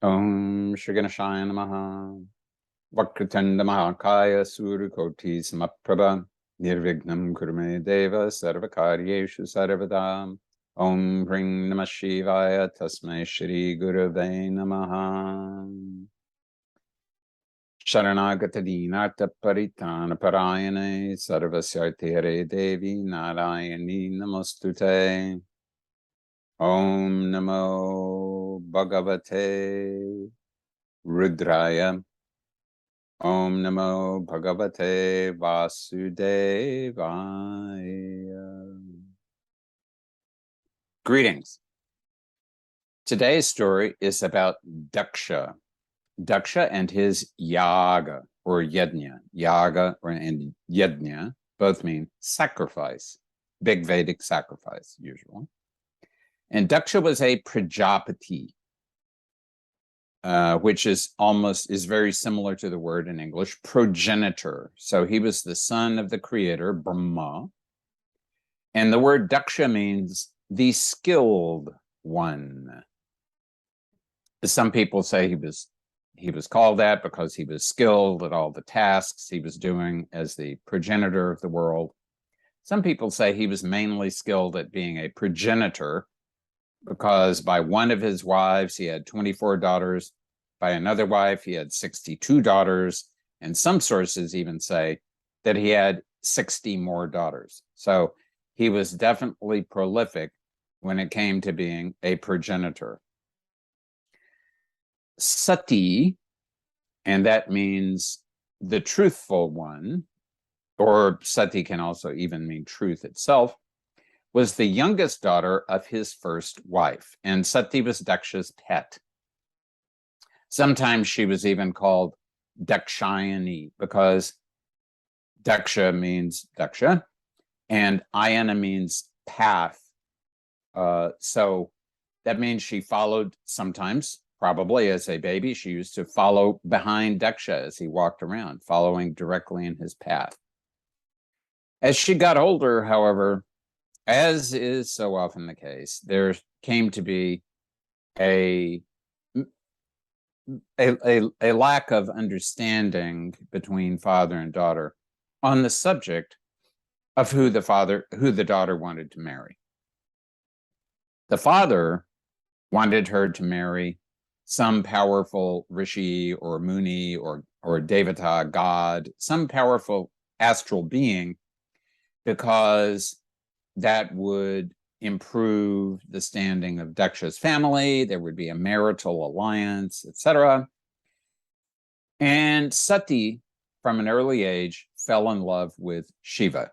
Om Shri Ganeshaya Namaha. Vakratanda Mahakaya Surukoti Samaprabha. Nirvignam Kurume Deva Sarvakaryeshu Sarvadam. Om Hring Namah Shivaya Tasmai Shri Gurave Namaha. Sharanagata Dinartha Paritana Parayane Sarvasyartere Devi Narayani Namostute. Om Namo Bhagavate Rudraya. Om Namo Bhagavate Vasudevaya. Greetings. Today's story is about Daksha. Daksha and his Yaga or Yajna. Yaga and Yajna both mean sacrifice, big Vedic sacrifice, usually. And Daksha was a Prajapati, which is very similar to the word in English, progenitor. So he was the son of the creator, Brahma. And the word Daksha means the skilled one. Some people say he was called that because he was skilled at all the tasks he was doing as the progenitor of the world. Some people say he was mainly skilled at being a progenitor because by one of his wives, he had 24 daughters. By another wife, he had 62 daughters. And some sources even say that he had 60 more daughters. So he was definitely prolific when it came to being a progenitor. Sati, and that means the truthful one, or Sati can also even mean truth itself, was the youngest daughter of his first wife, and Sati was Daksha's pet. Sometimes she was even called Dakshayani because Daksha means Daksha, and Ayana means path. So that means she followed sometimes, probably as a baby, she used to follow behind Daksha as he walked around, following directly in his path. As she got older, however, as is so often the case, there came to be a lack of understanding between father and daughter on the subject of who the daughter wanted to marry. The father wanted her to marry some powerful rishi or muni or devata, god, some powerful astral being, because that would improve the standing of Daksha's family. There would be a marital alliance, etc. And Sati, from an early age, fell in love with Shiva.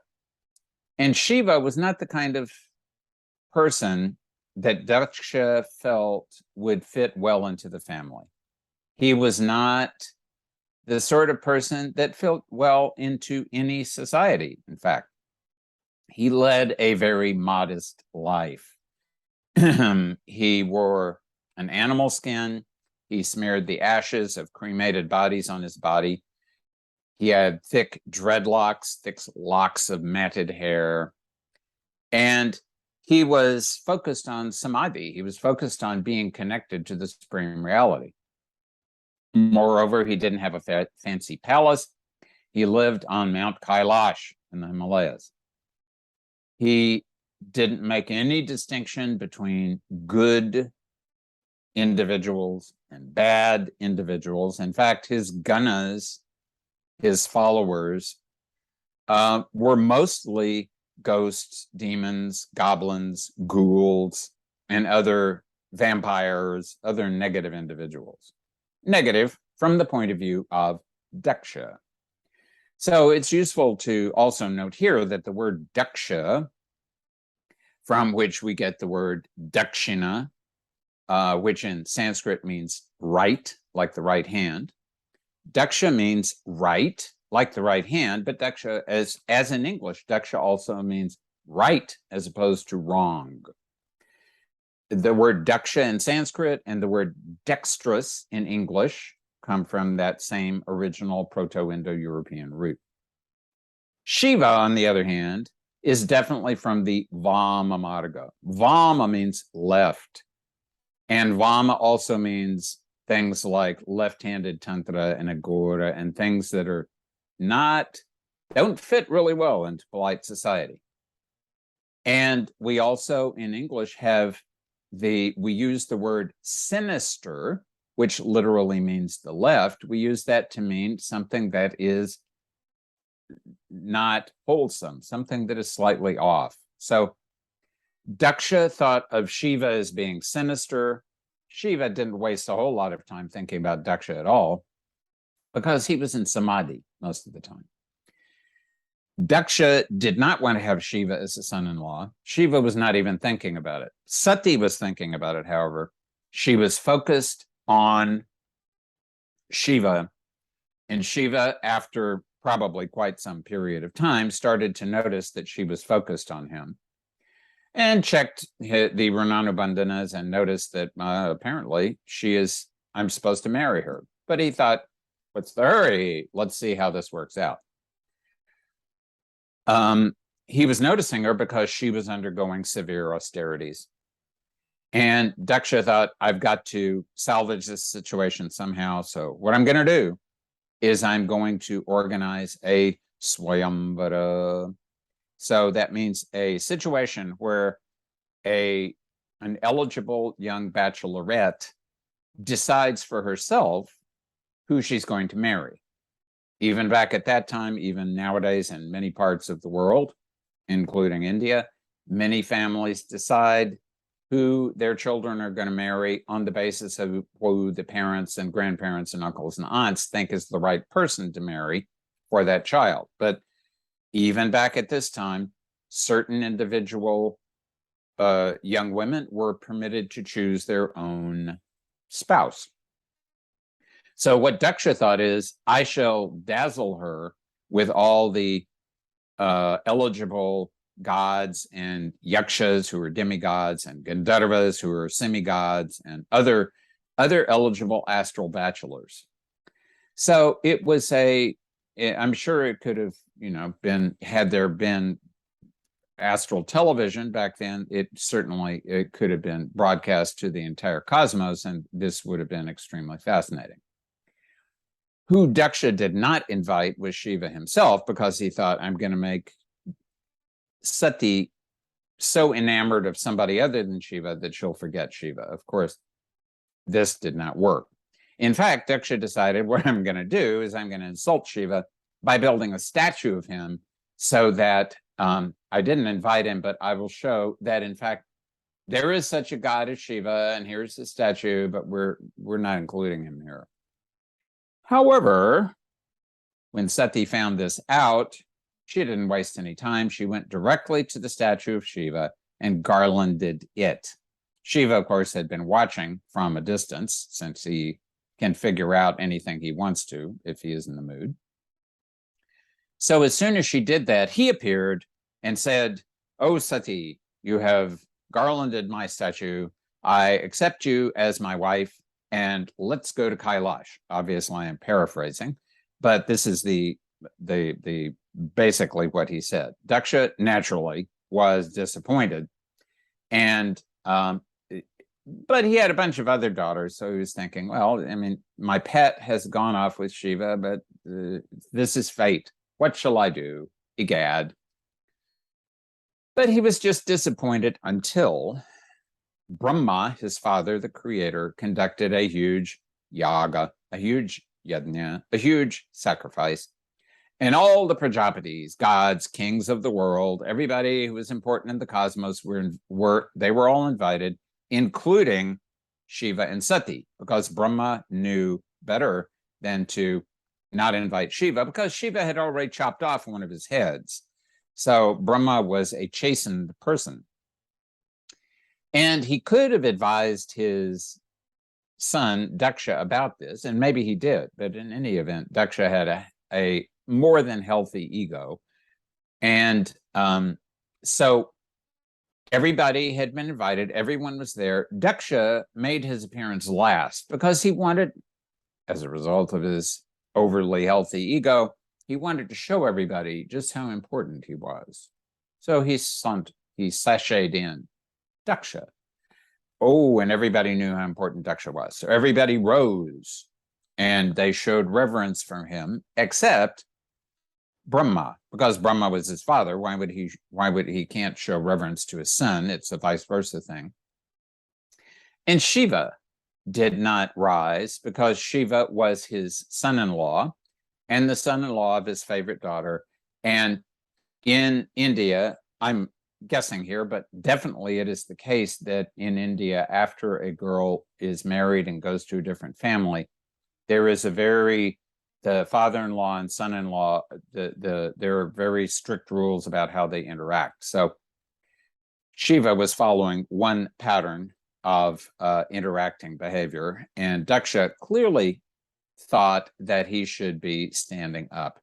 And Shiva was not the kind of person that Daksha felt would fit well into the family. He was not the sort of person that fit well into any society, in fact. He led a very modest life. He wore an animal skin. He smeared the ashes of cremated bodies on his body. He had thick dreadlocks, thick locks of matted hair. And he was focused on samadhi. He was focused on being connected to the supreme reality. Moreover, he didn't have a fancy palace. He lived on Mount Kailash in the Himalayas. He didn't make any distinction between good individuals and bad individuals. In fact, his ganas, his followers, were mostly ghosts, demons, goblins, ghouls, and other vampires, other negative individuals. Negative from the point of view of Daksha. So it's useful to also note here that the word Daksha, from which we get the word Dakshina, which in Sanskrit means right, like the right hand. Daksha means right, like the right hand, but Daksha, as in English, Daksha also means right as opposed to wrong. The word Daksha in Sanskrit and the word dexterous in English come from that same original Proto-Indo-European root. Shiva, on the other hand, is definitely from the Vama Marga. Vama means left, and Vama also means things like left-handed tantra and agora and things that are don't fit really well into polite society. And we also in English we use the word sinister, which literally means the left. We use that to mean something that is not wholesome, something that is slightly off. So Daksha thought of Shiva as being sinister. Shiva didn't waste a whole lot of time thinking about Daksha at all because he was in samadhi most of the time. Daksha did not want to have Shiva as a son-in-law. Shiva was not even thinking about it. Sati was thinking about it, however. She was focused on Shiva, and Shiva, after probably quite some period of time, started to notice that she was focused on him and checked the Rananubandhanas and noticed that apparently I'm supposed to marry her. But he thought, what's the hurry? Let's see how this works out. He was noticing her because she was undergoing severe austerities. And Daksha thought, I've got to salvage this situation somehow. So what I'm going to do is I'm going to organize a swayamvara. So that means a situation where an eligible young bachelorette decides for herself who she's going to marry. Even back at that time, even nowadays in many parts of the world, including India, many families decide who their children are going to marry on the basis of who the parents and grandparents and uncles and aunts think is the right person to marry for that child. But even back at this time, certain individual young women were permitted to choose their own spouse. So what Daksha thought is, I shall dazzle her with all the eligible gods and yakshas who are demigods and gandharvas who are semigods and other eligible astral bachelors. So it was I'm sure it could have, had there been astral television back then, it could have been broadcast to the entire cosmos, and this would have been extremely fascinating. Who Daksha did not invite was Shiva himself, because he thought, I'm going to make Sati so enamored of somebody other than Shiva that she'll forget Shiva. Of course, this did not work. In fact, Daksha decided, what I'm going to do is I'm going to insult Shiva by building a statue of him, so that I didn't invite him, but I will show that, in fact, there is such a god as Shiva, and here's the statue, but we're not including him here. However, when Sati found this out, she didn't waste any time. She went directly to the statue of Shiva and garlanded it. Shiva, of course, had been watching from a distance, since he can figure out anything he wants to if he is in the mood. So as soon as she did that, he appeared and said, "Oh, Sati, you have garlanded my statue. I accept you as my wife, and let's go to Kailash." Obviously, I'm paraphrasing, but this is the basically what he said. Daksha naturally was disappointed, and but he had a bunch of other daughters, so he was thinking, well, I mean, my pet has gone off with Shiva, but this is fate. What shall I do? Egad. But he was just disappointed until Brahma, his father, the creator, conducted a huge yaga, a huge yajna, a huge sacrifice. And all the Prajapatis, gods, kings of the world, everybody who was important in the cosmos were all invited, including Shiva and Sati, because Brahma knew better than to not invite Shiva, because Shiva had already chopped off one of his heads. So Brahma was a chastened person. And he could have advised his son, Daksha, about this, and maybe he did, but in any event, Daksha had a more than healthy ego. And so everybody had been invited, everyone was there. Daksha made his appearance last because he wanted, as a result of his overly healthy ego, he wanted to show everybody just how important he was. So he sashayed in. Daksha. Oh, and everybody knew how important Daksha was. So everybody rose and they showed reverence for him, except Brahma, because Brahma was his father. Why would he can't show reverence to his son? It's a vice versa thing. And Shiva did not rise because Shiva was his son-in-law and the son-in-law of his favorite daughter. And in India, I'm guessing here, but definitely it is the case that in India, after a girl is married and goes to a different family, there is the father-in-law and son-in-law, there are very strict rules about how they interact. So Shiva was following one pattern of interacting behavior, and Daksha clearly thought that he should be standing up.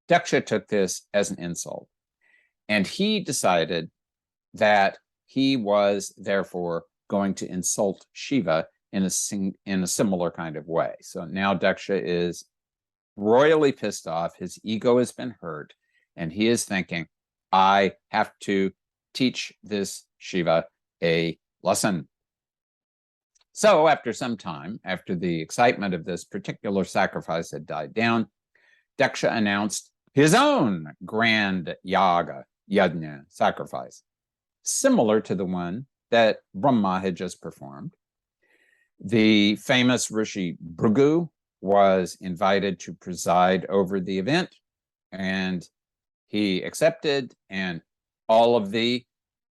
Daksha took this as an insult, and he decided that he was therefore going to insult Shiva in a similar kind of way. So now Daksha is royally pissed off. His ego has been hurt, and he is thinking, I have to teach this Shiva a lesson. So after some time, after the excitement of this particular sacrifice had died down, Daksha announced his own grand Yaga, yajna, sacrifice, similar to the one that Brahma had just performed. The famous Rishi Bhrigu was invited to preside over the event, and he accepted, and all of the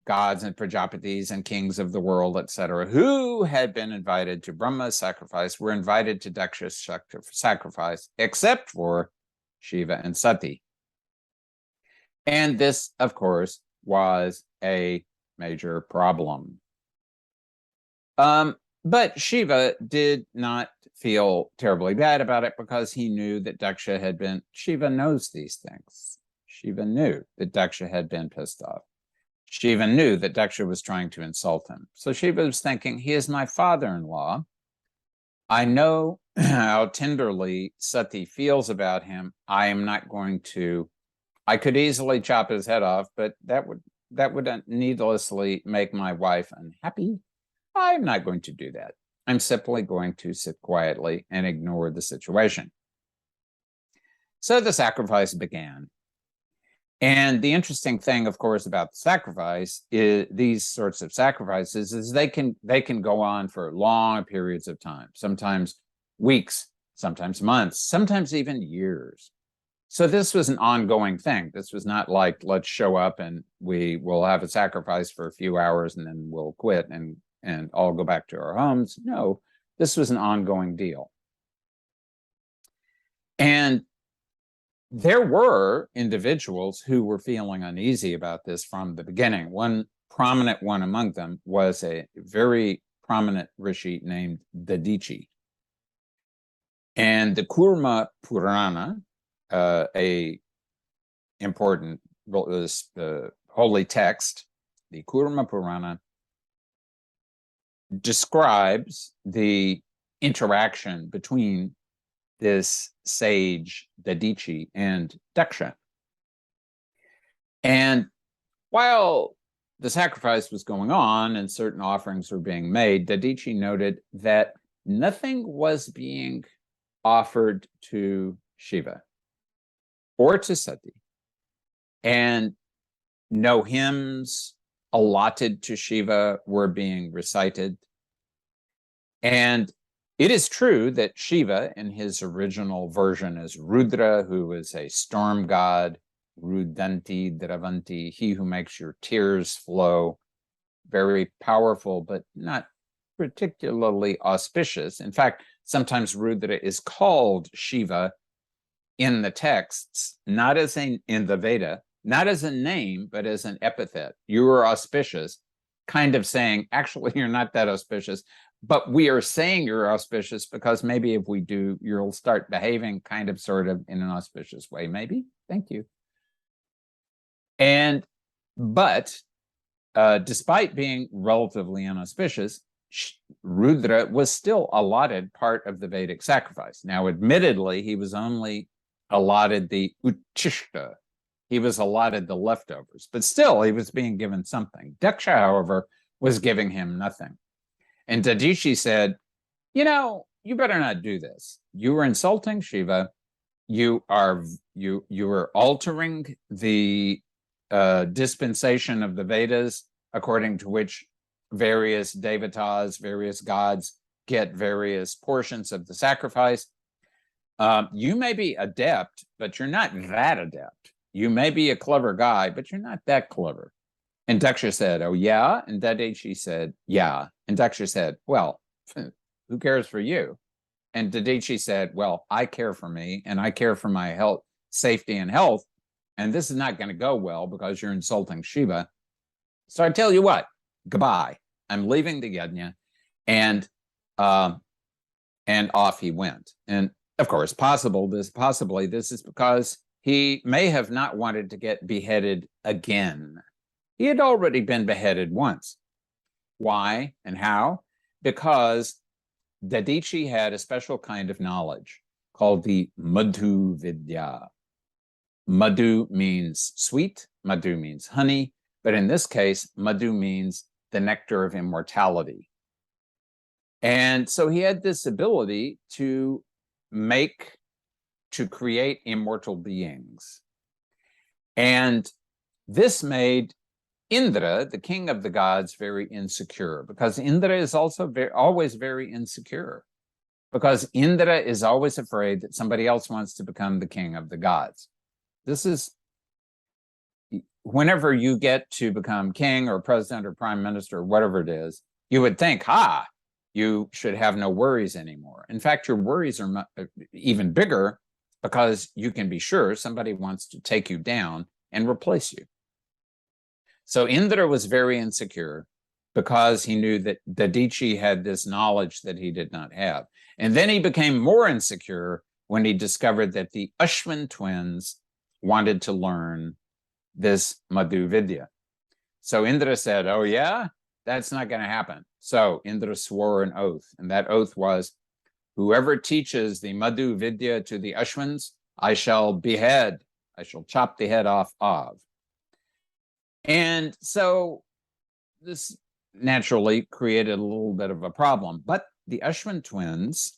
gods and Prajapatis and kings of the world, etc., who had been invited to Brahma's sacrifice were invited to Daksha's sacrifice, except for Shiva and Sati. And this, of course, was a major problem. But Shiva did not feel terribly bad about it because he knew that Daksha had been, Shiva knows these things. Shiva knew that Daksha had been pissed off. Shiva knew that Daksha was trying to insult him. So Shiva was thinking, he is my father-in-law. I know how tenderly Sati feels about him. I am not going to, I could easily chop his head off, but that would needlessly make my wife unhappy. I'm not going to do that. I'm simply going to sit quietly and ignore the situation. So the sacrifice began. And the interesting thing, of course, about the sacrifice is these sorts of sacrifices is they can go on for long periods of time, sometimes weeks, sometimes months, sometimes even years. So this was an ongoing thing. This was not like, let's show up and we will have a sacrifice for a few hours and then we'll quit and all go back to our homes. No, this was an ongoing deal. And there were individuals who were feeling uneasy about this from the beginning. One prominent one among them was a very prominent rishi named Dadichi. And the Kurma Purana, a important holy text, the Kurma Purana, describes the interaction between this sage Dadichi and Daksha. And while the sacrifice was going on and certain offerings were being made, Dadichi noted that nothing was being offered to Shiva or to Sati, and no hymns allotted to Shiva were being recited. And it is true that Shiva, in his original version as Rudra, who is a storm god, Rudanti Dravanti, he who makes your tears flow, very powerful, but not particularly auspicious. In fact, sometimes Rudra is called Shiva in the texts, not as in the Veda, not as a name, but as an epithet. You are auspicious, kind of saying, actually, you're not that auspicious, but we are saying you're auspicious because maybe if we do, you'll start behaving kind of sort of in an auspicious way, maybe. Thank you. But despite being relatively inauspicious, Rudra was still allotted part of the Vedic sacrifice. Now, admittedly, he was only allotted the uchishta. He was allotted the leftovers, but still he was being given something. Daksha, however, was giving him nothing. And Dadichi said, you better not do this. You are insulting Shiva. You are altering the dispensation of the Vedas, according to which various devatas, various gods, get various portions of the sacrifice. You may be adept, but you're not that adept. You may be a clever guy, but you're not that clever. And Daksha said, oh, yeah? And Dadichi said, yeah. And Daksha said, well, who cares for you? And Dadichi said, well, I care for me, and I care for my health, safety and health. And this is not going to go well because you're insulting Shiva. So I tell you what, goodbye. I'm leaving the yajna. And off he went. And of course, possibly this is because he may have not wanted to get beheaded again. He had already been beheaded once. Why and how? Because Dadichi had a special kind of knowledge called the Madhu Vidya. Madhu means sweet, Madhu means honey, but in this case, Madhu means the nectar of immortality. And so he had this ability to create immortal beings. And this made Indra, the king of the gods, very insecure, because Indra is also always very insecure, because Indra is always afraid that somebody else wants to become the king of the gods. This is, whenever you get to become king or president or prime minister or whatever it is, you would think, you should have no worries anymore. In fact, your worries are even bigger, because you can be sure somebody wants to take you down and replace you. So Indra was very insecure because he knew that Dadichi had this knowledge that he did not have. And then he became more insecure when he discovered that the Ashwin twins wanted to learn this Madhu Vidya. So Indra said, oh yeah, that's not going to happen. So Indra swore an oath, and that oath was, whoever teaches the Madhu Vidya to the Ashwins, I shall behead, I shall chop the head off of. And so this naturally created a little bit of a problem. But the Ashwin twins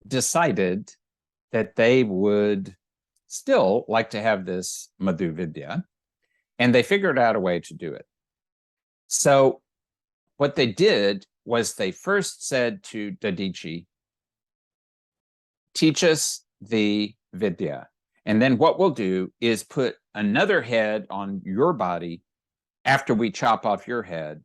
decided that they would still like to have this Madhu Vidya, and they figured out a way to do it. So what they did was they first said to Dadichi, teach us the Vidya. And then what we'll do is put another head on your body after we chop off your head.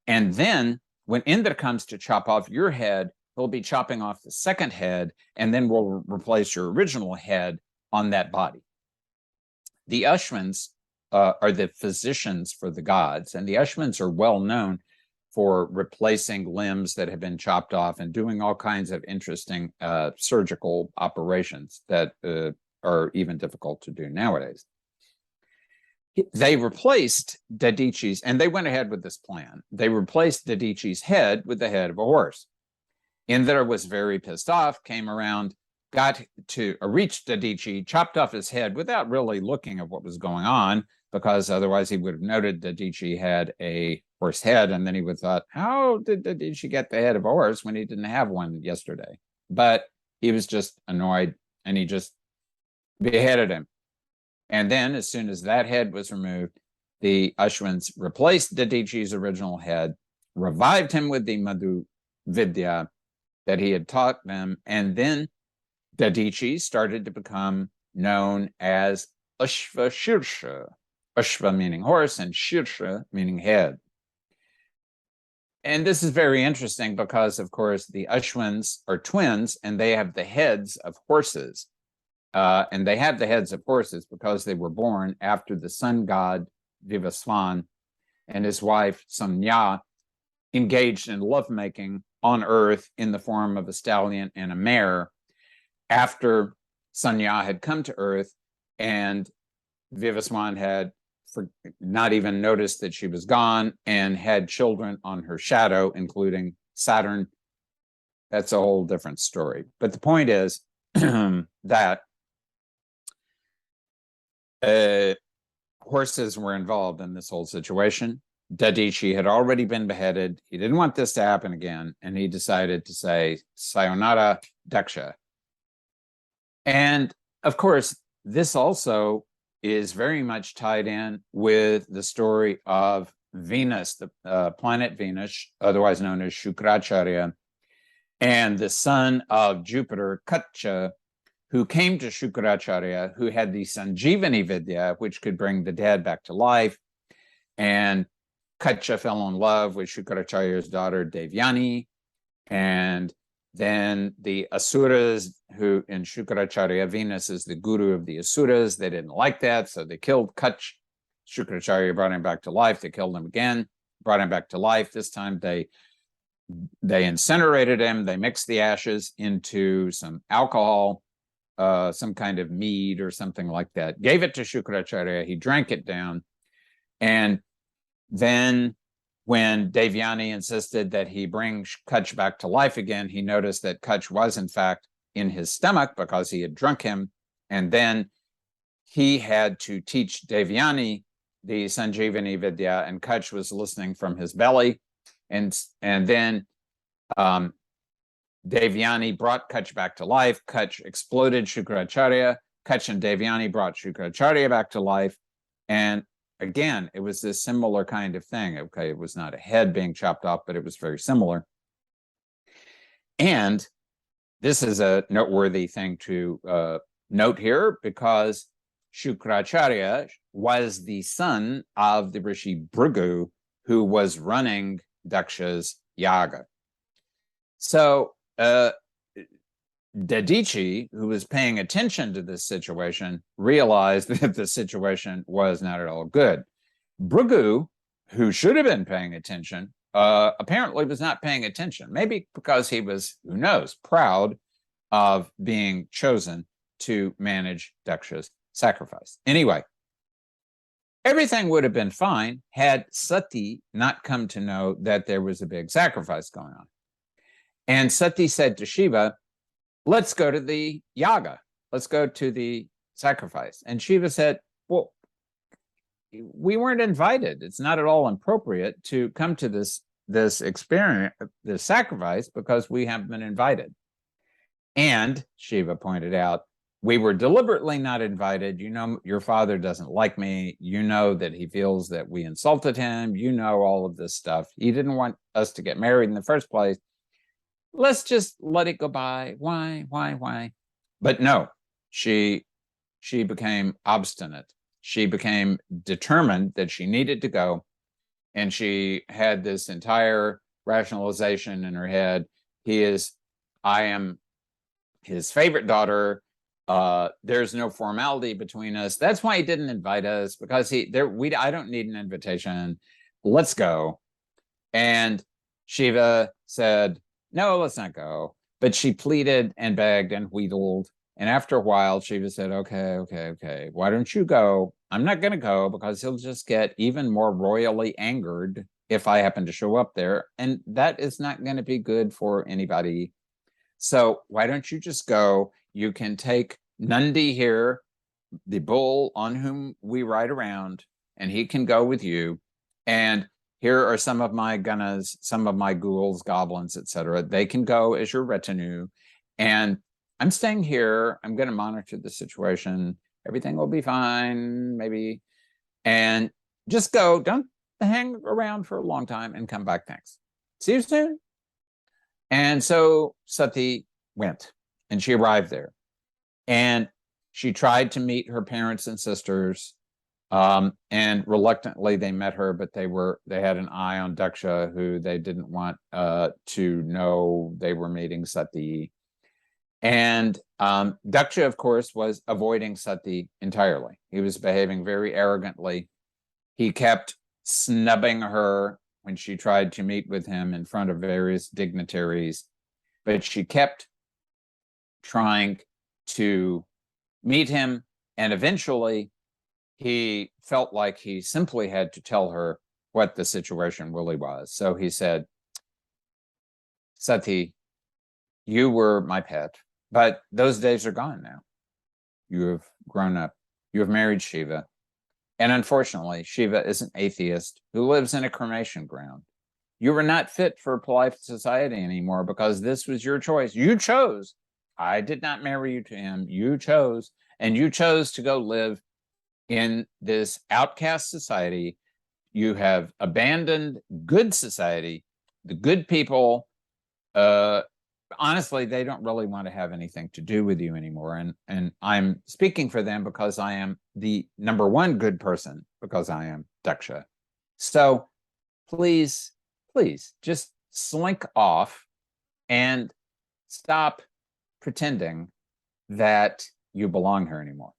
And then when Indra comes to chop off your head, he'll be chopping off the second head, and then we'll replace your original head on that body. The Ashwins are the physicians for the gods, and the Ashwins are well known for replacing limbs that have been chopped off and doing all kinds of interesting surgical operations that are even difficult to do nowadays. They replaced Dadichi's, and they went ahead with this plan. They replaced Dadichi's head with the head of a horse. Indra was very pissed off, came around, reached Dadichi, chopped off his head without really looking at what was going on, because otherwise he would have noted Dadichi had a horse head, and then he would have thought, how did Dadichi get the head of a horse when he didn't have one yesterday? But he was just annoyed, and he just beheaded him. And then, as soon as that head was removed, the Ashwins replaced Dadichi's original head, revived him with the Madhu Vidya that he had taught them, and then Dadichi started to become known as Ashva Shirsha, Ashva meaning horse and Shirsha meaning head. And this is very interesting because, of course, the Ashwins are twins, and they have the heads of horses. And they have the heads of horses because they were born after the sun god Vivaswan and his wife Sanya engaged in lovemaking on earth in the form of a stallion and a mare after Sanya had come to earth, and Vivaswan had not even noticed that she was gone and had children on her shadow, including Saturn. That's a whole different story. But the point is that horses were involved in this whole situation. Dadichi had already been beheaded. He didn't want this to happen again, and he decided to say, Sayonara, Daksha. And of course, this also is very much tied in with the story of Venus, the planet Venus, otherwise known as Shukracharya, and the son of Jupiter, Kacha, who came to Shukracharya, who had the Sanjivani Vidya, which could bring the dead back to life. And Kacha fell in love with Shukracharya's daughter, Devyani. And then the Asuras, who in Shukracharya, Venus is the guru of the Asuras. They didn't like that, so they killed Kach. Shukracharya brought him back to life. They killed him again, brought him back to life. This time they incinerated him. They mixed the ashes into some alcohol, some kind of mead or something like that. Gave it to Shukracharya. He drank it down. And then when Devyani insisted that he bring Kach back to life again, he noticed that Kach was in fact in his stomach because he had drunk him. And then he had to teach Devyani the Sanjivani Vidya, and Kach was listening from his belly. And then Devyani brought Kach back to life. Kach exploded Shukracharya. Kach and Devyani brought Shukracharya back to life. And again, it was this similar kind of thing. Okay, it was not a head being chopped off, but it was very similar. And this is a noteworthy thing to note here, because Shukracharya was the son of the Rishi Bhrigu, who was running Daksha's Yaga. So Dadichi, who was paying attention to this situation, realized that the situation was not at all good. Bhrigu, who should have been paying attention, apparently was not paying attention, maybe because he was, who knows, proud of being chosen to manage Daksha's sacrifice. Anyway, everything would have been fine had Sati not come to know that there was a big sacrifice going on. And Sati said to Shiva, let's go to the Yaga. Let's go to the sacrifice. And Shiva said, well, we weren't invited. It's not at all appropriate to come to this experience, this sacrifice, because we haven't been invited. And Shiva pointed out, we were deliberately not invited. You know, your father doesn't like me. You know that he feels that we insulted him. You know all of this stuff. He didn't want us to get married in the first place. Let's just let it go by. Why? But no, she became obstinate. She became determined that she needed to go. And she had this entire rationalization in her head. I am his favorite daughter. There's no formality between us. That's why he didn't invite us, because I don't need an invitation. Let's go. And Shiva said, no, let's not go. But she pleaded and begged and wheedled. And after a while, Shiva said, okay. Why don't you go? I'm not going to go because he'll just get even more royally angered if I happen to show up there. And that is not going to be good for anybody. So why don't you just go? You can take Nandi here, the bull on whom we ride around, and he can go with you. And here are some of my ganas, some of my ghouls, goblins, etc. They can go as your retinue. And I'm staying here. I'm going to monitor the situation. Everything will be fine, maybe. And just go. Don't hang around for a long time and come back. Thanks. See you soon. And so Sati went, and she arrived there. And she tried to meet her parents and sisters. And reluctantly they met her, but they had an eye on Daksha, who they didn't want to know they were meeting Sati. And Daksha, of course, was avoiding Sati entirely. He was behaving very arrogantly. He kept snubbing her when she tried to meet with him in front of various dignitaries, but she kept trying to meet him, and eventually he felt like he simply had to tell her what the situation really was. So he said, Sati, you were my pet, but those days are gone now. You have grown up. You have married Shiva. And unfortunately, Shiva is an atheist who lives in a cremation ground. You were not fit for polite society anymore because this was your choice. You chose. I did not marry you to him. You chose. And you chose to go live in this outcast society. You have abandoned good society. The good people, honestly, they don't really want to have anything to do with you anymore. And I'm speaking for them because I am the number one good person, because I am Daksha. So please, please just slink off and stop pretending that you belong here anymore.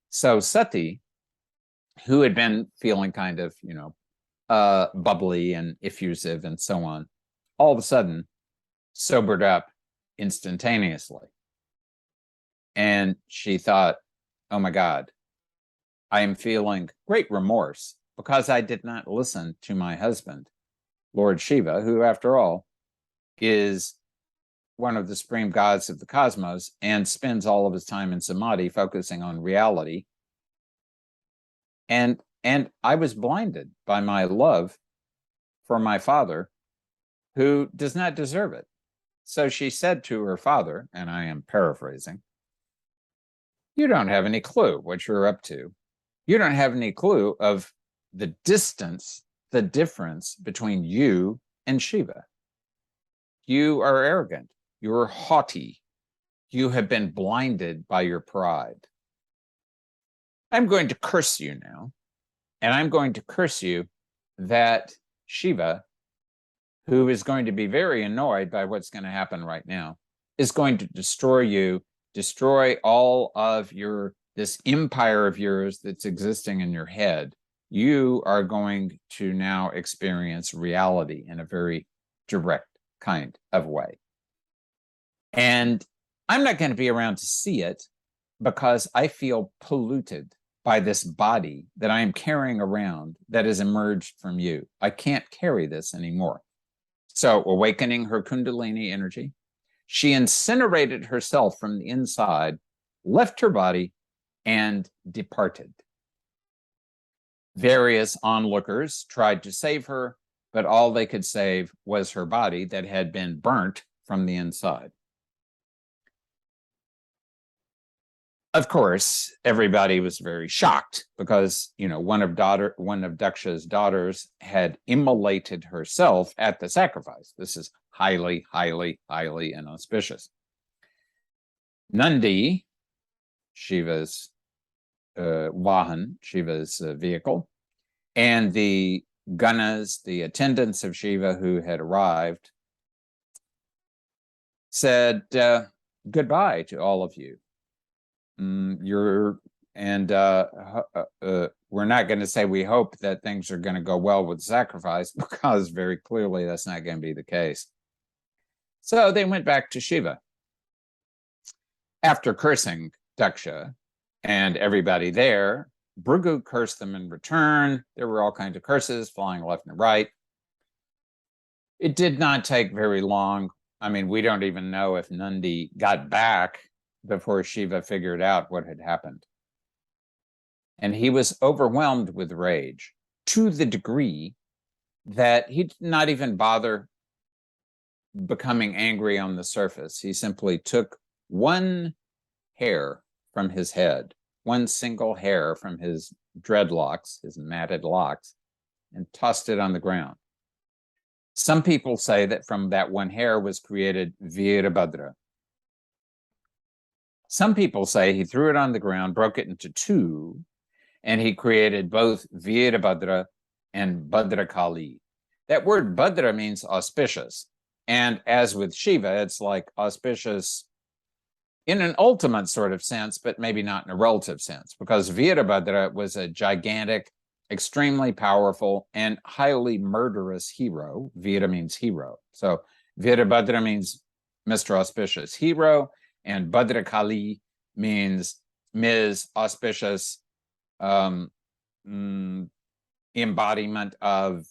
So Sati, who had been feeling kind of, bubbly and effusive and so on, all of a sudden sobered up instantaneously. And she thought, oh my God, I am feeling great remorse because I did not listen to my husband, Lord Shiva, who, after all, is one of the supreme gods of the cosmos and spends all of his time in samadhi focusing on reality. And I was blinded by my love for my father, who does not deserve it. So she said to her father, and I am paraphrasing, you don't have any clue what you're up to. You don't have any clue of the distance, the difference between you and Shiva. You are arrogant. You're haughty. You have been blinded by your pride. I'm going to curse you now. And I'm going to curse you that Shiva, who is going to be very annoyed by what's going to happen right now, is going to destroy you, destroy all of this empire of yours that's existing in your head. You are going to now experience reality in a very direct kind of way. And I'm not going to be around to see it because I feel polluted by this body that I am carrying around that has emerged from you. I can't carry this anymore. So, awakening her Kundalini energy, she incinerated herself from the inside, left her body, and departed. Various onlookers tried to save her, but all they could save was her body that had been burnt from the inside. Of course, everybody was very shocked because, one of Daksha's daughters had immolated herself at the sacrifice. This is highly, highly, highly inauspicious. Nandi, Shiva's Vahan, Shiva's vehicle, and the Ganas, the attendants of Shiva who had arrived, said goodbye to all of you. We're not going to say we hope that things are going to go well with sacrifice, because very clearly that's not going to be the case. So they went back to Shiva. After cursing Daksha and everybody there, Bhrigu cursed them in return. There were all kinds of curses flying left and right. It did not take very long. I mean, we don't even know if Nandi got back before Shiva figured out what had happened. And he was overwhelmed with rage to the degree that he did not even bother becoming angry on the surface. He simply took one hair from his head, one single hair from his dreadlocks, his matted locks, and tossed it on the ground. Some people say that from that one hair was created Virabhadra. Some people say he threw it on the ground, broke it into two, and he created both Virabhadra and Bhadrakali. That word Bhadra means auspicious. And as with Shiva, it's like auspicious in an ultimate sort of sense, but maybe not in a relative sense, because Virabhadra was a gigantic, extremely powerful, and highly murderous hero. Vira means hero. So Virabhadra means Mr. Auspicious Hero, and Bhadrakali means Ms. Auspicious embodiment of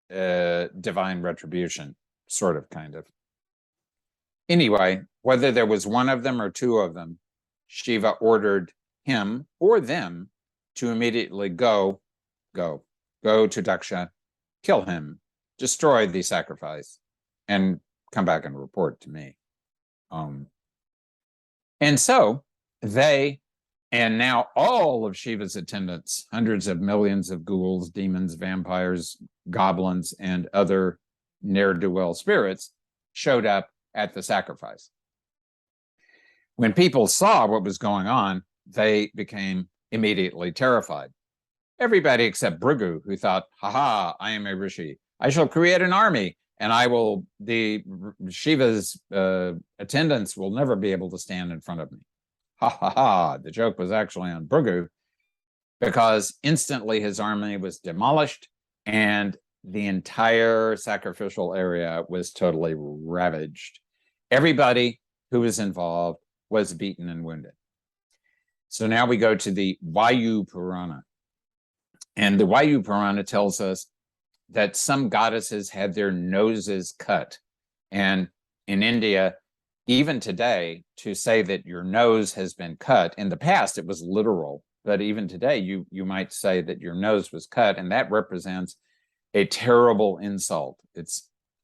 divine retribution, sort of, kind of. Anyway, whether there was one of them or two of them, Shiva ordered him or them to immediately go to Daksha, kill him, destroy the sacrifice, and come back and report to me. And so and now all of Shiva's attendants, hundreds of millions of ghouls, demons, vampires, goblins, and other ne'er-do-well spirits showed up at the sacrifice. When people saw what was going on, they became immediately terrified. Everybody except Bhrigu, who thought, "Ha, I am a rishi. I shall create an army, and the Shiva's attendants will never be able to stand in front of me." Ha. The joke was actually on Bhrigu, because instantly his army was demolished and the entire sacrificial area was totally ravaged. Everybody who was involved was beaten and wounded. So now we go to the Vayu Purana. And the Vayu Purana tells us that some goddesses had their noses cut. And in India, even today, to say that your nose has been cut, in the past it was literal, but even today you might say that your nose was cut, and that represents a terrible insult.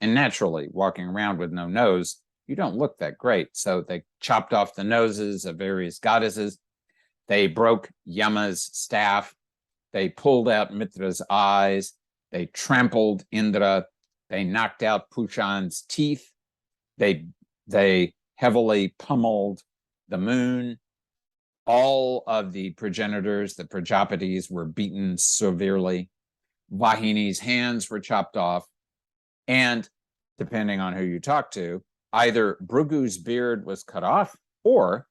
And naturally, walking around with no nose, you don't look that great. So they chopped off the noses of various goddesses. They broke Yama's staff. They pulled out Mitra's eyes. They trampled Indra. They knocked out Pushan's teeth. They heavily pummeled the moon. All of the progenitors, the Prajapatis, were beaten severely. Vahini's hands were chopped off. And depending on who you talk to, either Bhrigu's beard was cut off, or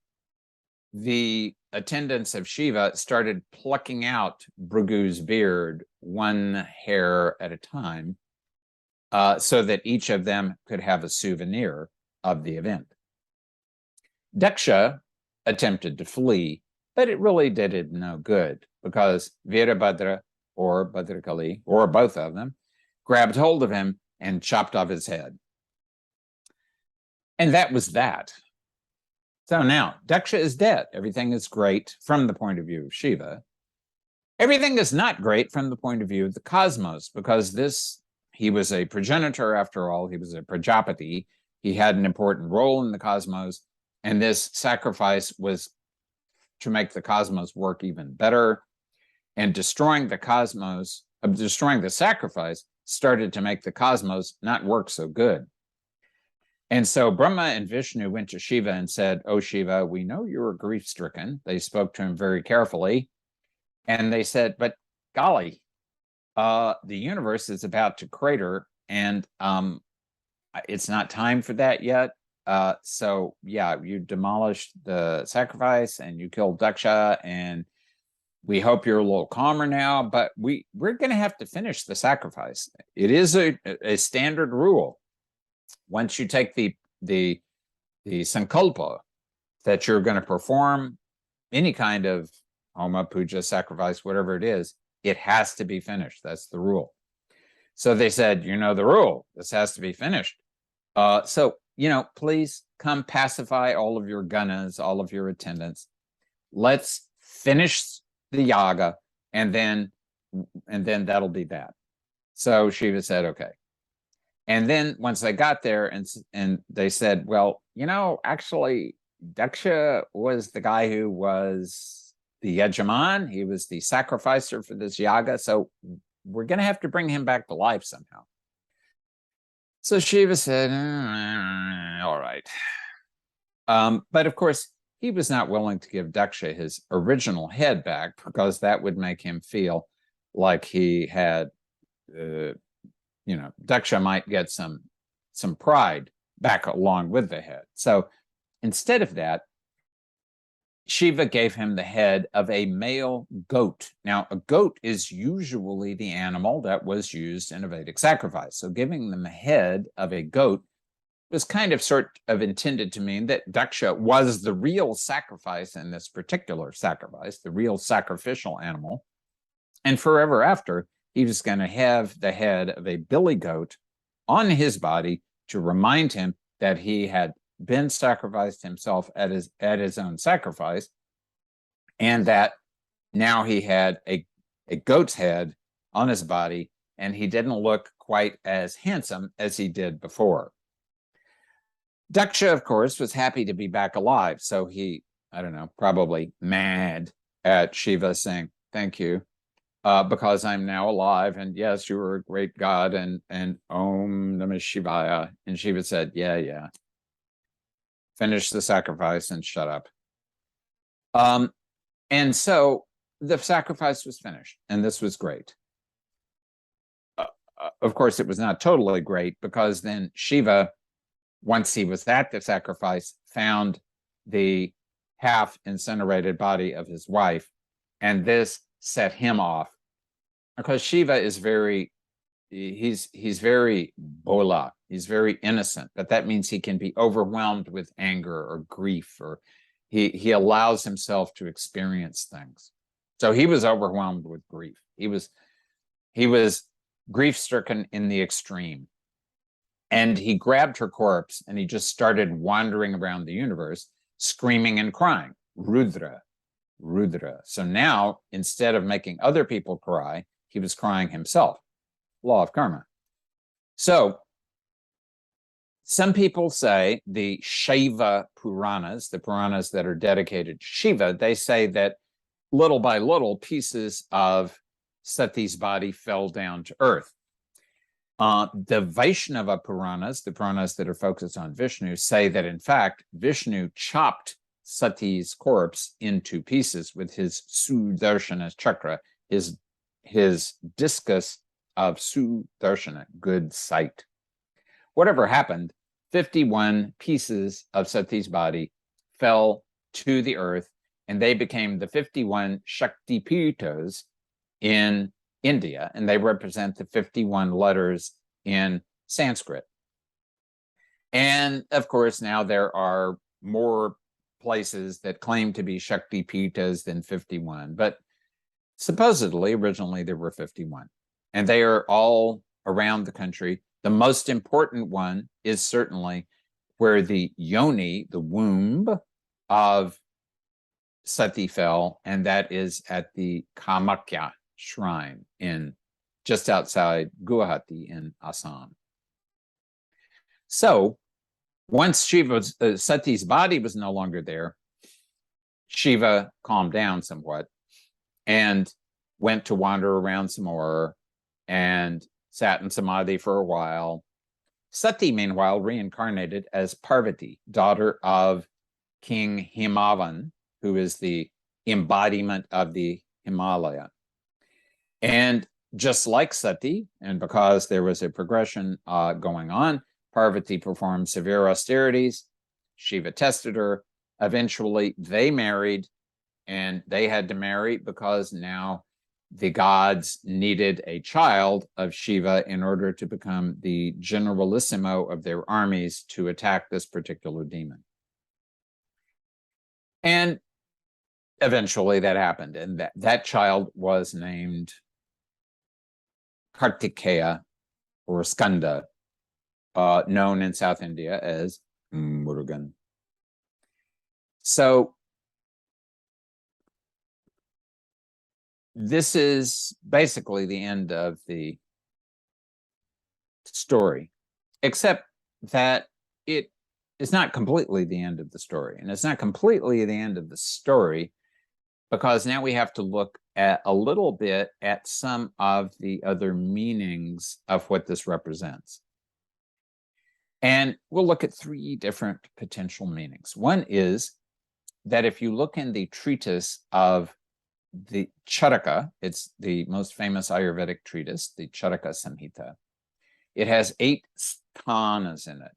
the attendants of Shiva started plucking out Bhrigu's beard one hair at a time, so that each of them could have a souvenir of the event. Daksha attempted to flee, but it really did it no good, because Virabhadra or Bhadrakali, or both of them, grabbed hold of him and chopped off his head. And that was that. So now, Daksha is dead. Everything is great from the point of view of Shiva. Everything is not great from the point of view of the cosmos, because he was a progenitor after all. He was a Prajapati. He had an important role in the cosmos, and this sacrifice was to make the cosmos work even better. And destroying the sacrifice started to make the cosmos not work so good. And so Brahma and Vishnu went to Shiva and said, "Oh, Shiva, we know you're grief-stricken." They spoke to him very carefully. And they said, "But golly, the universe is about to crater, and it's not time for that yet. So yeah, you demolished the sacrifice and you killed Daksha, and we hope you're a little calmer now, but we're going to have to finish the sacrifice. It is a standard rule. Once you take the sankalpa that you're going to perform any kind of homa, puja, sacrifice, whatever it is, it has to be finished. That's the rule." So they said, "You know the rule. This has to be finished. So, please come pacify all of your ganas, all of your attendants. Let's finish the yaga, and then that'll be that." So Shiva said, "Okay." And then once they got there and they said, "Well, actually, Daksha was the guy who was the Yajaman. He was the sacrificer for this yaga. So we're going to have to bring him back to life somehow." So Shiva said, "All right." But of course, he was not willing to give Daksha his original head back, because that would make him feel like he had, Daksha might get some pride back along with the head. So instead of that, Shiva gave him the head of a male goat. Now, a goat is usually the animal that was used in a Vedic sacrifice. So giving them the head of a goat was sort of intended to mean that Daksha was the real sacrifice in this particular sacrifice, the real sacrificial animal. And forever after, he was going to have the head of a billy goat on his body to remind him that he had been sacrificed himself at his own sacrifice, and that now he had a goat's head on his body, and he didn't look quite as handsome as he did before. Daksha, of course, was happy to be back alive, so he, I don't know, probably mad at Shiva, saying, "Thank you, because I'm now alive, and yes, you were a great god, and Om Namah Shivaya." And Shiva said, "Yeah, finish the sacrifice and shut up." And so the sacrifice was finished, and this was great. Of course, it was not totally great, because then Shiva, once he was at the sacrifice, found the half incinerated body of his wife, and this set him off, because Shiva is he's very bola, he's very innocent, but that means he can be overwhelmed with anger or grief, or he allows himself to experience things. So he was overwhelmed with grief. He was grief-stricken in the extreme. And he grabbed her corpse and he just started wandering around the universe, screaming and crying, Rudra, Rudra. So now, instead of making other people cry, he was crying himself. Law of karma. So some people say the Shiva Puranas, the Puranas that are dedicated to Shiva, they say that little by little pieces of Sati's body fell down to earth. The Vaishnava Puranas, the Puranas that are focused on Vishnu, say that in fact Vishnu chopped Sati's corpse into pieces with his Sudarshana chakra, his discus of Sudarshana, good sight. Whatever happened, 51 pieces of Sati's body fell to the earth, and they became the 51 Shakti Pitas in India, and they represent the 51 letters in Sanskrit. And of course, now there are more places that claim to be Shakti Pitas than 51, but supposedly originally there were 51, and they are all around the country. The most important one is certainly where the yoni, the womb of Sati fell, and that is at the Kamakya shrine in just outside Guwahati in Assam. So once Sati's body was no longer there, Shiva calmed down somewhat and went to wander around some more and sat in samadhi for a while. Sati, meanwhile, reincarnated as Parvati, daughter of King Himavan, who is the embodiment of the Himalaya. And just like Sati, and because there was a progression going on, Parvati performed severe austerities. Shiva tested her. Eventually, they married, and they had to marry because now the gods needed a child of Shiva in order to become the generalissimo of their armies to attack this particular demon. And eventually that happened, and that child was named Kartikeya or Skanda, known in South India as Murugan. So this is basically the end of the story, except that it is not completely the end of the story. And it's not completely the end of the story because now we have to look at a little bit at some of the other meanings of what this represents. And we'll look at three different potential meanings. One is that if you look in the treatise of the Charaka, it's the most famous Ayurvedic treatise, the Charaka Samhita, it has 8 sthanas in it.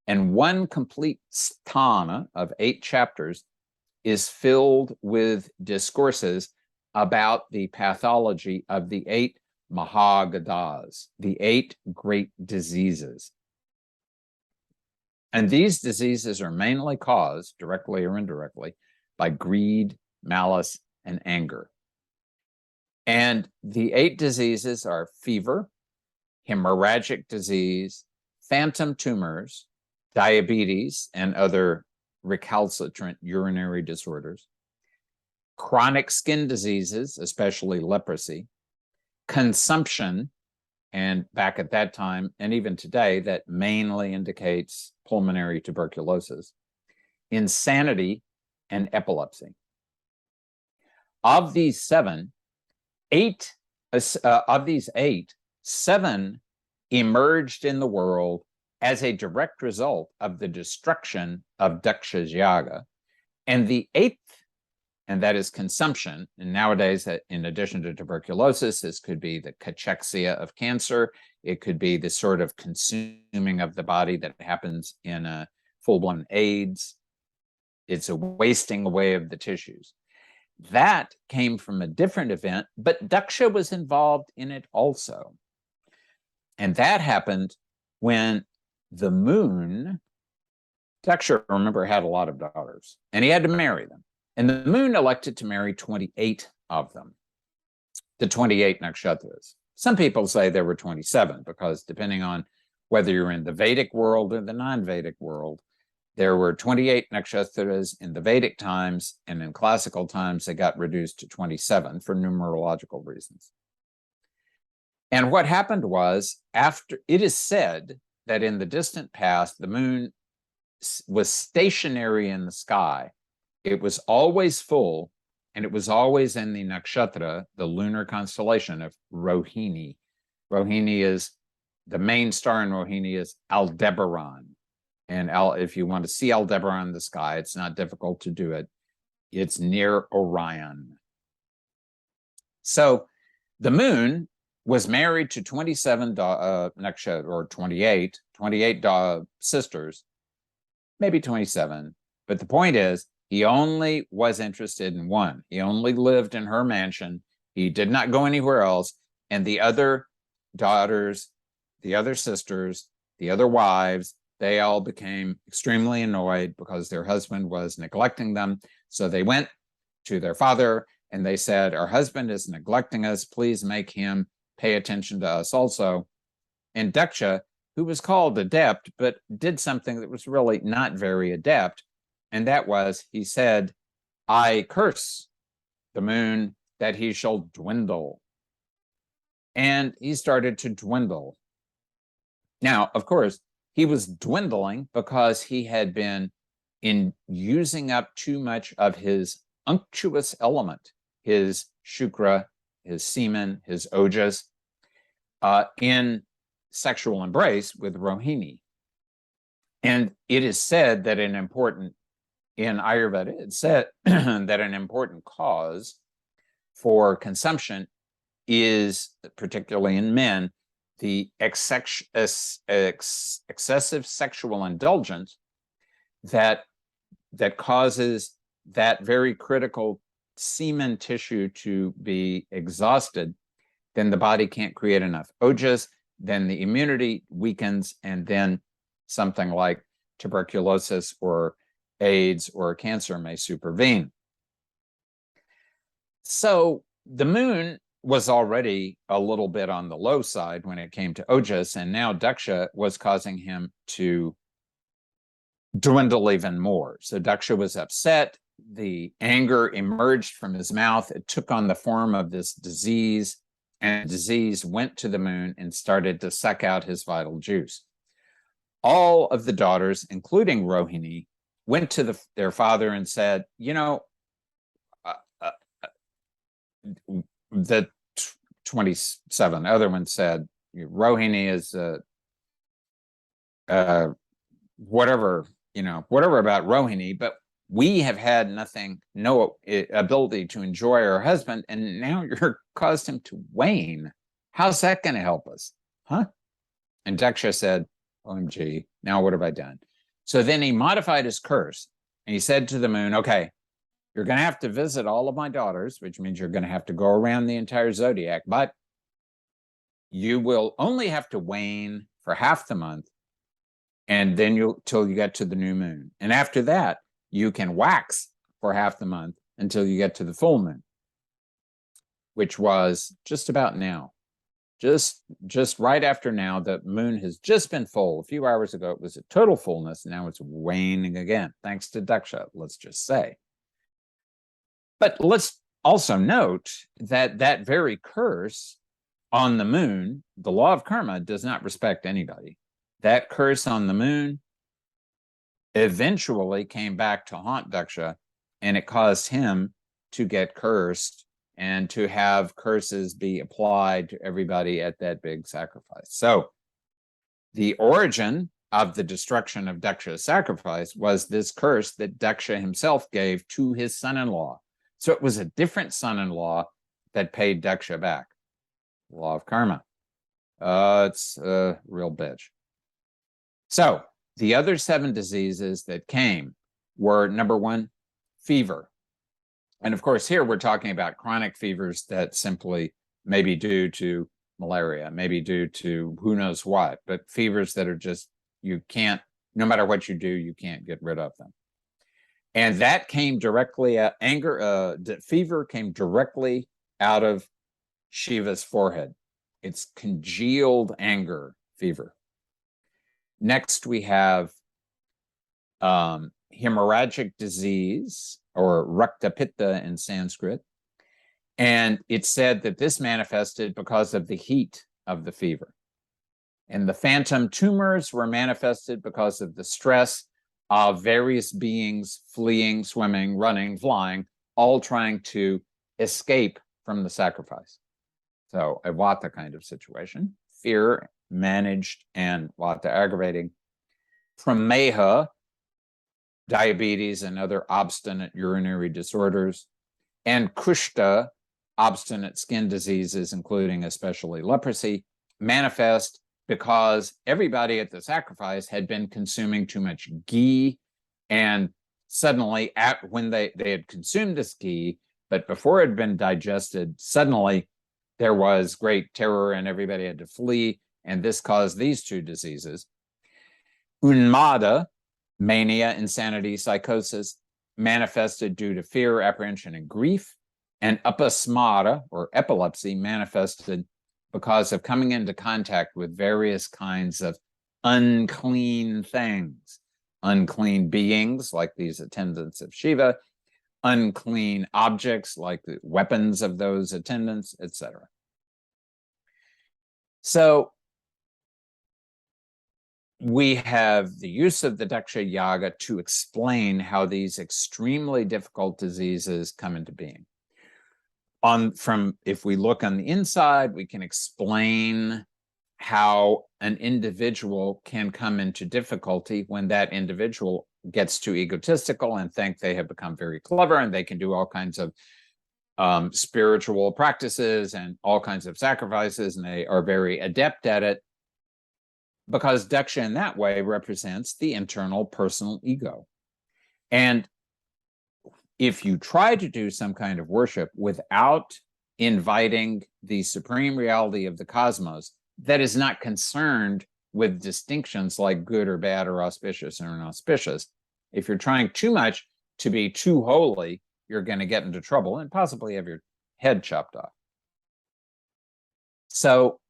And one complete sthana of 8 chapters is filled with discourses about the pathology of the 8 Mahagadas, the 8 great diseases. And these diseases are mainly caused, directly or indirectly, by greed, malice, and anger. And the 8 diseases are fever, hemorrhagic disease, phantom tumors, diabetes, and other recalcitrant urinary disorders, chronic skin diseases, especially leprosy, consumption, and back at that time, and even today, that mainly indicates pulmonary tuberculosis, insanity, and epilepsy. Of these eight, seven emerged in the world as a direct result of the destruction of Daksha's Yaga. And the eighth, and that is consumption. And nowadays, in addition to tuberculosis, this could be the cachexia of cancer. It could be the sort of consuming of the body that happens in a full-blown AIDS. It's a wasting away of the tissues. That came from a different event, but Daksha was involved in it also. And that happened when the moon, Daksha, remember, had a lot of daughters, and he had to marry them. And the moon elected to marry 28 of them, the 28 nakshatras. Some people say there were 27, because depending on whether you're in the Vedic world or the non-Vedic world, there were 28 nakshatras in the Vedic times, and in classical times, they got reduced to 27 for numerological reasons. And what happened was, after it is said that in the distant past, the moon was stationary in the sky. It was always full, and it was always in the nakshatra, the lunar constellation of Rohini. Rohini is, the main star in Rohini is Aldebaran. And if you want to see Aldebaran in the sky, it's not difficult to do it. It's near Orion. So the moon was married to 27 nakshatra, or 28 sisters, maybe 27. But the point is, he only was interested in one. He only lived in her mansion. He did not go anywhere else. And the other daughters, the other sisters, the other wives, they all became extremely annoyed because their husband was neglecting them. So they went to their father and they said, "Our husband is neglecting us. Please make him pay attention to us also." And Daksha, who was called adept, but did something that was really not very adept, and that was, he said, "I curse the moon that he shall dwindle." And he started to dwindle. Now, of course, he was dwindling because he had been using up too much of his unctuous element, his shukra, his semen, his ojas, in sexual embrace with Rohini. And it is said that in Ayurveda, it said that an important cause for consumption is, particularly in men, the excessive sexual indulgence that causes that very critical semen tissue to be exhausted. Then the body can't create enough ojas, then the immunity weakens, and then something like tuberculosis or AIDS or cancer may supervene. So the moon was already a little bit on the low side when it came to ojas, and now Daksha was causing him to dwindle even more. So Daksha was upset. The anger emerged from his mouth. It took on the form of this disease, and the disease went to the moon and started to suck out his vital juice. All of the daughters, including Rohini, went to their father and said, the 27 other ones said, "Rohini is whatever about Rohini, but we have had no ability to enjoy our husband, and now you're caused him to wane. How's that going to help us?" Huh? And Daksha said, "OMG, now what have I done?" So then he modified his curse, and he said to the moon, "Okay, you're going to have to visit all of my daughters, which means you're going to have to go around the entire zodiac, but you will only have to wane for half the month, and then till you get to the new moon. And after that, you can wax for half the month until you get to the full moon," which was just about now. Just right after now. The moon has just been full. A few hours ago, it was at total fullness. Now it's waning again, thanks to Daksha, let's just say. But let's also note that that very curse on the moon, the law of karma, does not respect anybody. That curse on the moon eventually came back to haunt Daksha, and it caused him to get cursed and to have curses be applied to everybody at that big sacrifice. So the origin of the destruction of Daksha's sacrifice was this curse that Daksha himself gave to his son-in-law. So it was a different son-in-law that paid Daksha back. Law of karma. It's a real bitch. So the other 7 diseases that came were, number 1, fever. And of course, here we're talking about chronic fevers that simply may be due to malaria, maybe due to who knows what, but fevers that are just, you can't, no matter what you do, you can't get rid of them. And that came directly at fever came directly out of Shiva's forehead. It's congealed anger fever. Next, we have hemorrhagic disease, or Rakta Pitta in Sanskrit. And it's said that this manifested because of the heat of the fever. And the phantom tumors were manifested because of the stress of various beings fleeing, swimming, running, flying, all trying to escape from the sacrifice. So a Vata kind of situation, fear managed and Vata aggravating. Prameha, diabetes and other obstinate urinary disorders, and Kushta, obstinate skin diseases, including especially leprosy, manifest because everybody at the sacrifice had been consuming too much ghee, and suddenly when they had consumed this ghee, but before it had been digested, suddenly there was great terror and everybody had to flee, and this caused these 2 diseases. Unmada, mania, insanity, psychosis, manifested due to fear, apprehension, and grief. And apasmara, or epilepsy, manifested because of coming into contact with various kinds of unclean things, unclean beings like these attendants of Shiva, unclean objects like the weapons of those attendants, etc. So we have the use of the Daksha Yaga to explain how these extremely difficult diseases come into being. If we look on the inside, we can explain how an individual can come into difficulty when that individual gets too egotistical and think they have become very clever and they can do all kinds of spiritual practices and all kinds of sacrifices, and they are very adept at it, because Daksha in that way represents the internal personal ego. And if you try to do some kind of worship without inviting the supreme reality of the cosmos that is not concerned with distinctions like good or bad or auspicious or inauspicious, if you're trying too much to be too holy, you're going to get into trouble and possibly have your head chopped off. So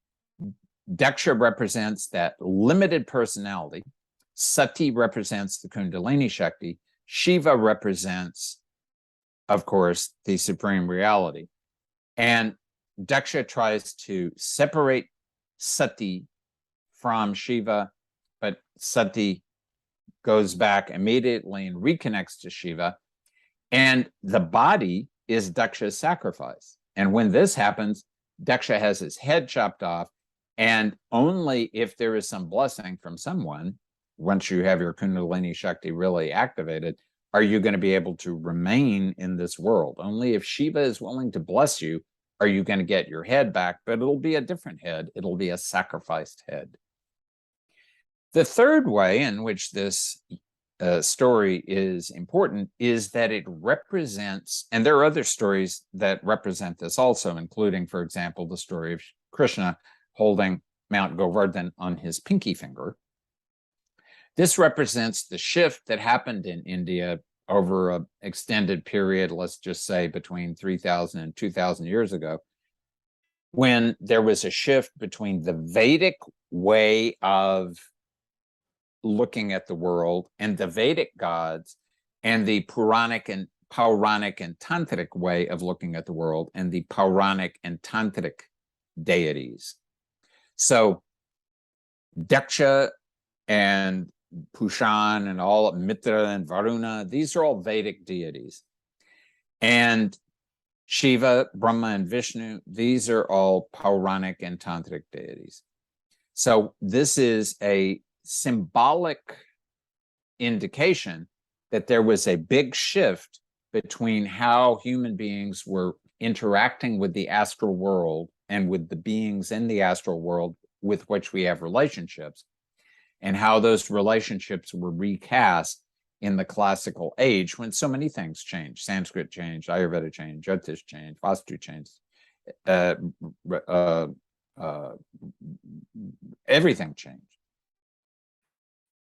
Daksha represents that limited personality. Sati represents the Kundalini Shakti. Shiva represents, of course, the supreme reality. And Daksha tries to separate Sati from Shiva, but Sati goes back immediately and reconnects to Shiva. And the body is Daksha's sacrifice. And when this happens, Daksha has his head chopped off. And only if there is some blessing from someone, once you have your Kundalini Shakti really activated, are you going to be able to remain in this world. Only if Shiva is willing to bless you, are you going to get your head back, but it'll be a different head. It'll be a sacrificed head. The third way in which this story is important is that it represents, and there are other stories that represent this also, including, for example, the story of Krishna holding Mount Govardhan on his pinky finger. This represents the shift that happened in India over an extended period, let's just say between 3,000 and 2,000 years ago, when there was a shift between the Vedic way of looking at the world and the Vedic gods and the Puranic and Puranic and Tantric way of looking at the world and the Puranic and Tantric deities. So Daksha and Pushan and all Mitra and Varuna, these are all Vedic deities. And Shiva, Brahma, and Vishnu, these are all Puranic and Tantric deities. So this is a symbolic indication that there was a big shift between how human beings were interacting with the astral world and with the beings in the astral world with which we have relationships, and how those relationships were recast in the classical age when so many things changed. Sanskrit changed, Ayurveda changed, Jyotish changed, Vastu changed, everything changed.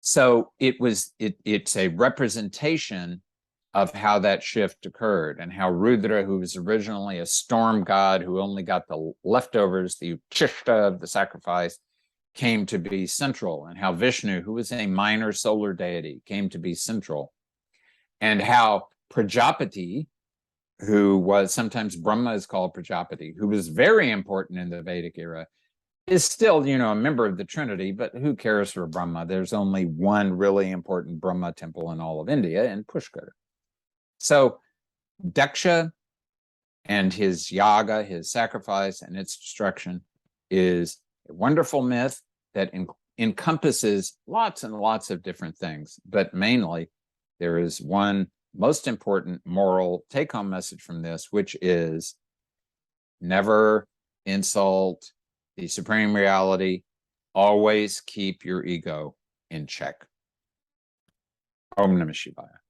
So it's a representation of how that shift occurred, and how Rudra, who was originally a storm god who only got the leftovers, the uchishta of the sacrifice, came to be central, and how Vishnu, who was a minor solar deity, came to be central, and how Prajapati, who was sometimes Brahma is called Prajapati, who was very important in the Vedic era, is still, a member of the Trinity, but who cares for Brahma? There's only one really important Brahma temple in all of India, in Pushkar. So Daksha and his yaga, his sacrifice and its destruction, is a wonderful myth that encompasses lots and lots of different things. But mainly, there is one most important moral take-home message from this, which is never insult the supreme reality. Always keep your ego in check. Om Namah Shivaya.